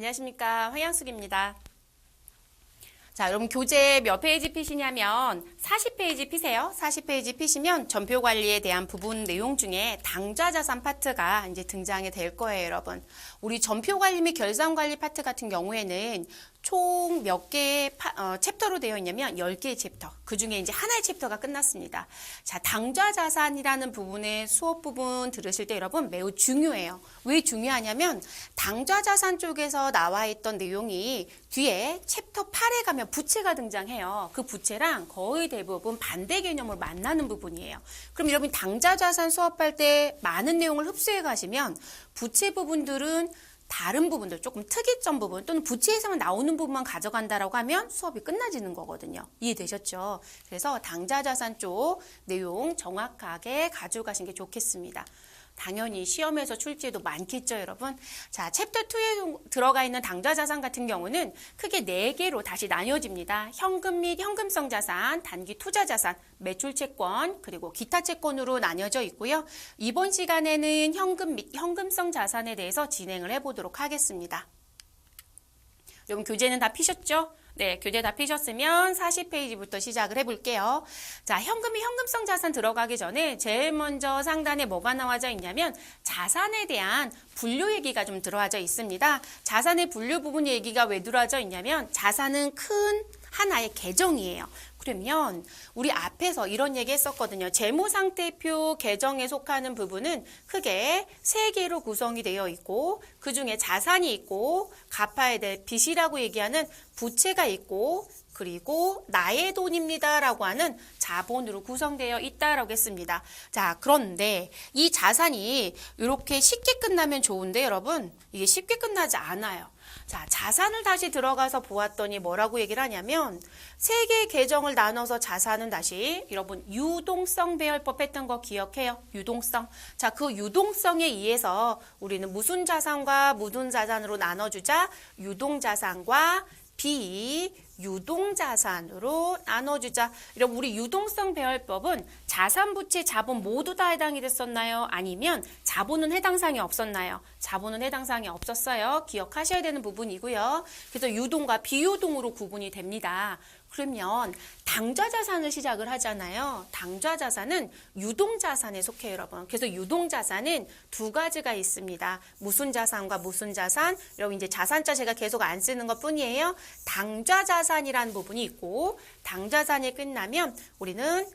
안녕하십니까. 황양숙입니다. 자, 여러분 교재 몇 페이지 피시냐면 40페이지 피세요. 40페이지 피시면 전표 관리에 대한 부분 내용 중에 당좌 자산 파트가 이제 등장이 될 거예요, 여러분. 우리 전표 관리 및 결산 관리 파트 같은 경우에는 총 몇 개의 챕터로 되어 있냐면 10개의 챕터. 그 중에 이제 하나의 챕터가 끝났습니다. 자, 당좌 자산이라는 부분의 수업 부분 들으실 때 여러분 매우 중요해요. 왜 중요하냐면 당좌 자산 쪽에서 나와 있던 내용이 뒤에 챕터 8에 가면 부채가 등장해요. 그 부채랑 거의 대부분 반대 개념으로 만나는 부분이에요. 그럼 여러분 당좌 자산 수업할 때 많은 내용을 흡수해 가시면 부채 부분들은 다른 부분들, 조금 특이점 부분 또는 부채에서만 나오는 부분만 가져간다라고 하면 수업이 끝나지는 거거든요. 이해되셨죠? 그래서 당좌 자산 쪽 내용 정확하게 가져가신 게 좋겠습니다. 당연히 시험에서 출제도 많겠죠, 여러분. 자, 챕터 2에 들어가 있는 당좌 자산 같은 경우는 크게 4개로 다시 나뉘어집니다. 현금 및 현금성 자산, 단기 투자 자산, 매출 채권, 그리고 기타 채권으로 나뉘어져 있고요. 이번 시간에는 현금 및 현금성 자산에 대해서 진행을 해보도록 하겠습니다. 여러분 교재는 다 피셨죠? 네, 교재 다 피셨으면 40페이지부터 시작을 해볼게요. 자, 현금 및 현금성 자산 들어가기 전에 제일 먼저 상단에 뭐가 나와져 있냐면 자산에 대한 분류 얘기가 좀 들어와져 있습니다. 자산의 분류 부분 얘기가 왜 들어와져 있냐면 자산은 큰 하나의 계정이에요. 그러면 우리 앞에서 이런 얘기 했었거든요. 재무상태표 계정에 속하는 부분은 크게 3개로 구성이 되어 있고 그중에 자산이 있고 갚아야 될 빚이라고 얘기하는 부채가 있고 그리고 나의 돈입니다 라고 하는 자본으로 구성되어 있다라고 했습니다. 자, 그런데 이 자산이 이렇게 쉽게 끝나면 좋은데 여러분 이게 쉽게 끝나지 않아요. 자, 자산을 다시 들어가서 보았더니 뭐라고 얘기를 하냐면 3개의 계정을 나눠서 자산은 다시 여러분 유동성 배열법 했던 거 기억해요? 유동성. 자, 그 유동성에 의해서 우리는 무슨 자산과 무슨 자산으로 나눠주자? 유동자산과 비유동자산으로 나눠주자. 여러분 우리 유동성 배열법은 자산, 부채, 자본 모두 다 해당이 됐었나요? 아니면 자본은 해당사항이 없었나요? 자본은 해당사항이 없었어요. 기억하셔야 되는 부분이고요. 그래서 유동과 비유동으로 구분이 됩니다. 그러면 당좌 자산을 시작을 하잖아요. 당좌 자산은 유동 자산에 속해요, 여러분. 그래서 유동 자산은 2가지가 있습니다. 무슨 자산과 무슨 자산? 여러분 이제 자산자 제가 계속 안 쓰는 것뿐이에요. 당좌 자산이라는 부분이 있고 당좌 자산이 끝나면 우리는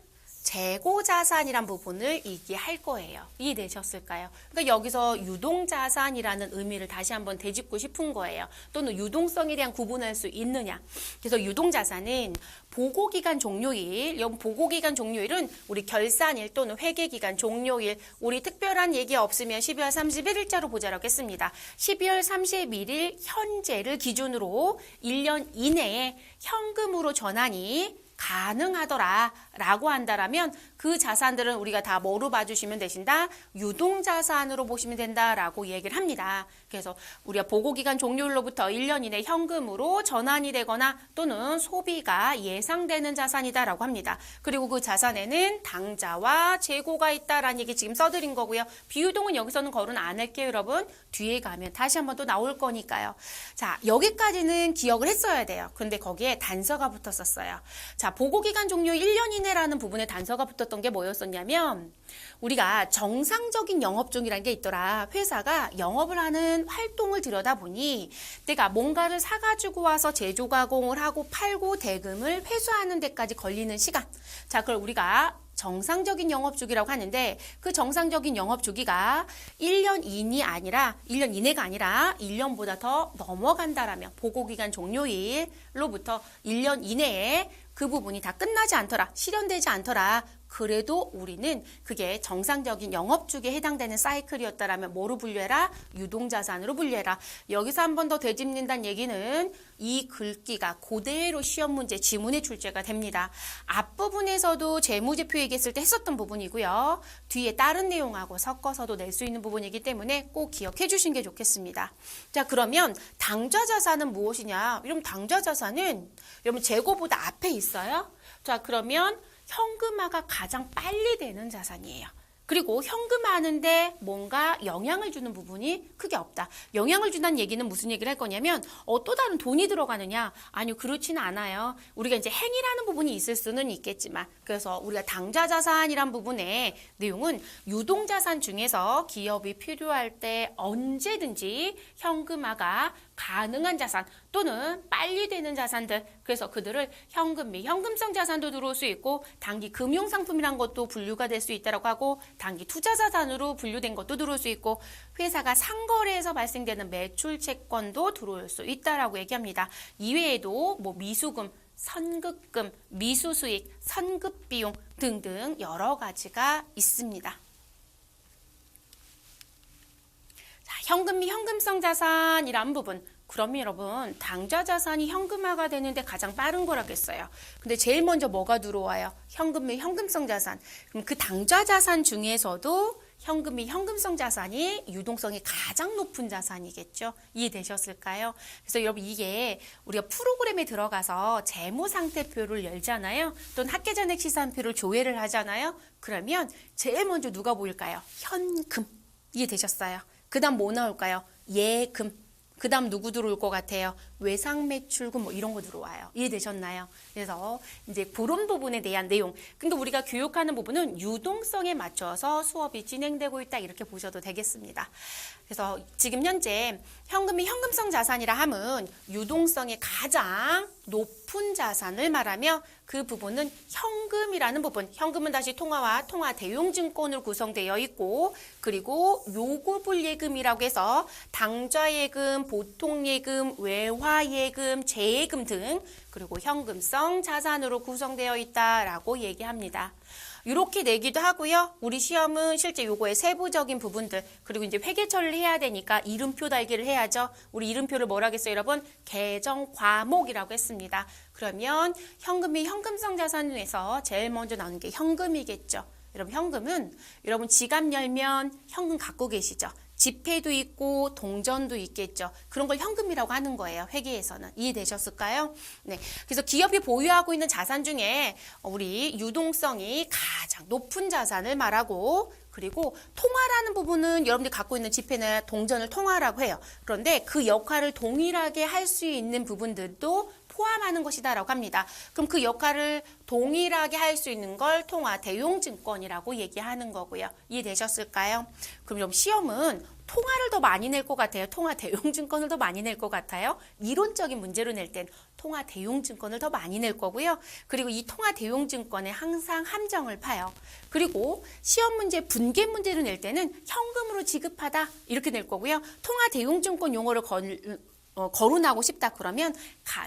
재고자산이란 부분을 얘기할 거예요. 이해되셨을까요? 그러니까 여기서 유동자산이라는 의미를 다시 한번 되짚고 싶은 거예요. 또는 유동성에 대한 구분할 수 있느냐. 그래서 유동자산은 보고기간 종료일, 보고기간 종료일은 우리 결산일 또는 회계기간 종료일, 우리 특별한 얘기 없으면 12월 31일자로 보자라고 했습니다. 12월 31일 현재를 기준으로 1년 이내에 현금으로 전환이 가능하더라라고 한다라면 그 자산들은 우리가 다 뭐로 봐주시면 되신다? 유동자산으로 보시면 된다라고 얘기를 합니다. 그래서 우리가 보고기간 종료일로부터 1년 이내 현금으로 전환이 되거나 또는 소비가 예상되는 자산이다라고 합니다. 그리고 그 자산에는 당좌와 재고가 있다라는 얘기 지금 써드린 거고요. 비유동은 여기서는 거론 안 할게요, 여러분. 뒤에 가면 다시 한번 또 나올 거니까요. 자, 여기까지는 기억을 했어야 돼요. 근데 거기에 단서가 붙었었어요. 자, 보고기간 종료 1년 이내라는 부분에 단서가 붙었던 게 뭐였었냐면 우리가 정상적인 영업 중이라는 게 있더라. 회사가 영업을 하는 활동을 들여다보니 내가 뭔가를 사가지고 와서 제조 가공을 하고 팔고 대금을 회수하는 데까지 걸리는 시간. 자, 그걸 우리가 정상적인 영업주기라고 하는데 그 정상적인 영업주기가 1년 이내가 아니라 1년보다 더 넘어간다라면 보고기간 종료일로부터 1년 이내에 그 부분이 다 끝나지 않더라, 실현되지 않더라. 그래도 우리는 그게 정상적인 영업주기에 해당되는 사이클이었다라면 뭐로 분류해라? 유동자산으로 분류해라. 여기서 한 번 더 되짚는다는 얘기는 이 글귀가 그대로 시험 문제 지문에 출제가 됩니다. 앞부분에서도 재무제표 얘기했을 때 했었던 부분이고요. 뒤에 다른 내용하고 섞어서도 낼 수 있는 부분이기 때문에 꼭 기억해 주신 게 좋겠습니다. 자, 그러면 당좌자산은 무엇이냐? 여러분 당좌자산은 여러분 재고보다 앞에 있어요. 자, 그러면 현금화가 가장 빨리 되는 자산이에요. 그리고 현금화하는데 뭔가 영향을 주는 부분이 크게 없다. 영향을 준다는 얘기는 무슨 얘기를 할 거냐면 또 다른 돈이 들어가느냐? 아니요, 그렇지는 않아요. 우리가 이제 행위라는 부분이 있을 수는 있겠지만 그래서 우리가 당좌자산이란 부분의 내용은 유동자산 중에서 기업이 필요할 때 언제든지 현금화가 가능한 자산 또는 빨리 되는 자산들, 그래서 그들을 현금 및 현금성 자산도 들어올 수 있고 단기 금융상품이란 것도 분류가 될 수 있다고 하고 단기 투자자산으로 분류된 것도 들어올 수 있고 회사가 상거래에서 발생되는 매출 채권도 들어올 수 있다라고 얘기합니다. 이외에도 뭐 미수금, 선급금, 미수수익, 선급비용 등등 여러 가지가 있습니다. 자, 현금 및 현금성 자산이란 부분. 그러면 여러분 당좌자산이 현금화가 되는데 가장 빠른 거라겠어요. 근데 제일 먼저 뭐가 들어와요? 현금 및 현금성 자산. 그럼 그 당좌자산 중에서도 현금 및 현금성 자산이 유동성이 가장 높은 자산이겠죠. 이해되셨을까요? 그래서 여러분 이게 우리가 프로그램에 들어가서 재무상태표를 열잖아요. 또는 학계잔액 시산표를 조회를 하잖아요. 그러면 제일 먼저 누가 보일까요? 현금. 이해되셨어요? 그 다음 뭐 나올까요? 예금. 그 다음 누구 들어올 것 같아요? 외상매출금 뭐 이런 거 들어와요. 이해되셨나요? 그래서 이제 그런 부분에 대한 내용. 근데 우리가 교육하는 부분은 유동성에 맞춰서 수업이 진행되고 있다 이렇게 보셔도 되겠습니다. 그래서 지금 현재 현금이 현금성 자산이라 함은 유동성이 가장 높은 자산을 말하며 그 부분은 현금이라는 부분. 현금은 다시 통화와 통화 대용증권으로 구성되어 있고 그리고 요구불예금이라고 해서 당좌예금, 보통예금, 외화예금, 재예금 등 그리고 현금성 자산으로 구성되어 있다라고 얘기합니다. 이렇게 내기도 하고요. 우리 시험은 실제 요거의 세부적인 부분들 그리고 이제 회계 처리를 해야 되니까 이름표 달기를 해야죠. 우리 이름표를 뭐라고 했어요, 여러분? 계정 과목이라고 했습니다. 그러면 현금 및 현금성 자산 중에서 제일 먼저 나오는 게 현금이겠죠. 여러분 현금은 여러분 지갑 열면 현금 갖고 계시죠? 지폐도 있고 동전도 있겠죠. 그런 걸 현금이라고 하는 거예요. 회계에서는. 이해되셨을까요? 네. 그래서 기업이 보유하고 있는 자산 중에 우리 유동성이 가장 높은 자산을 말하고 그리고 통화라는 부분은 여러분들이 갖고 있는 지폐나 동전을 통화라고 해요. 그런데 그 역할을 동일하게 할 수 있는 부분들도 포함하는 것이다라고 합니다. 그럼 그 역할을 동일하게 할 수 있는 걸 통화 대용증권이라고 얘기하는 거고요. 이해되셨을까요? 그럼 여러분 시험은 통화를 더 많이 낼 것 같아요? 통화 대용증권을 더 많이 낼 것 같아요? 이론적인 문제로 낼 땐 통화 대용증권을 더 많이 낼 거고요. 그리고 이 통화 대용증권에 항상 함정을 파요. 그리고 시험 문제, 분계 문제로 낼 때는 현금으로 지급하다 이렇게 낼 거고요. 통화 대용증권 용어를 거론하고 싶다 그러면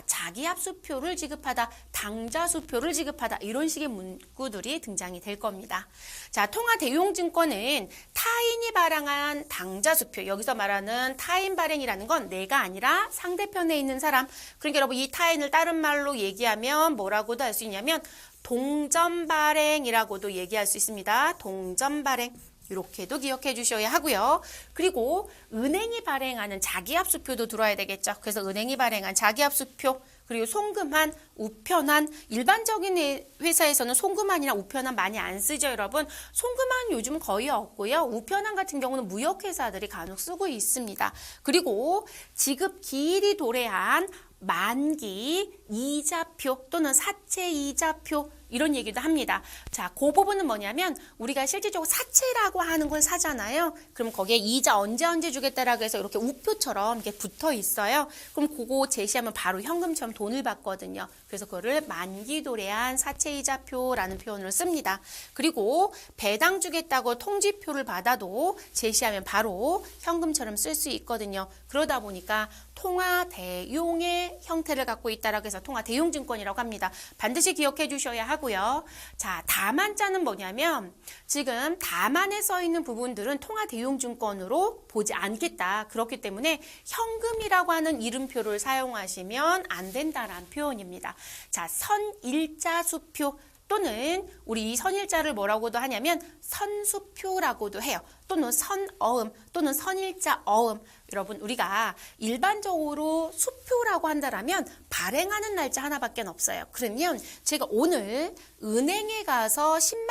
자기합수표를 지급하다, 당좌수표를 지급하다 이런 식의 문구들이 등장이 될 겁니다. 자, 통화 대용증권은 타인이 발행한 당좌수표, 여기서 말하는 타인 발행이라는 건 내가 아니라 상대편에 있는 사람. 그러니까 여러분 이 타인을 다른 말로 얘기하면 뭐라고도 할 수 있냐면 동전발행이라고도 얘기할 수 있습니다. 동전발행. 이렇게도 기억해 주셔야 하고요. 그리고 은행이 발행하는 자기합수표도 들어야 되겠죠. 그래서 은행이 발행한 자기합수표, 그리고 송금한, 우편한, 일반적인 회사에서는 송금한이나 우편한 많이 안 쓰죠, 여러분. 송금한 요즘 거의 없고요. 우편한 같은 경우는 무역회사들이 간혹 쓰고 있습니다. 그리고 지급 기일이 도래한 만기 이자표 또는 사채 이자표 이런 얘기도 합니다. 자, 그 부분은 뭐냐면 우리가 실질적으로 사채라고 하는 걸 사잖아요. 그럼 거기에 이자 언제 주겠다라고 해서 이렇게 우표처럼 이렇게 붙어 있어요. 그럼 그거 제시하면 바로 현금처럼 돈을 받거든요. 그래서 그거를 만기도래한 사채이자표라는 표현을 씁니다. 그리고 배당 주겠다고 통지표를 받아도 제시하면 바로 현금처럼 쓸 수 있거든요. 그러다 보니까 통화 대용의 형태를 갖고 있다라고 해서 통화 대용증권이라고 합니다. 반드시 기억해 주셔야 하고요. 자, 다만자는 뭐냐면 지금 다만에 써 있는 부분들은 통화 대용증권으로 보지 않겠다. 그렇기 때문에 현금이라고 하는 이름표를 사용하시면 안 된다라는 표현입니다. 자, 선일자수표 또는 우리 이 선일자를 뭐라고도 하냐면 선수표라고도 해요. 또는 선어음 또는 선일자 어음. 여러분 우리가 일반적으로 수표라고 한다라면 발행하는 날짜 하나밖에 없어요. 그러면 제가 오늘 은행에 가서 10만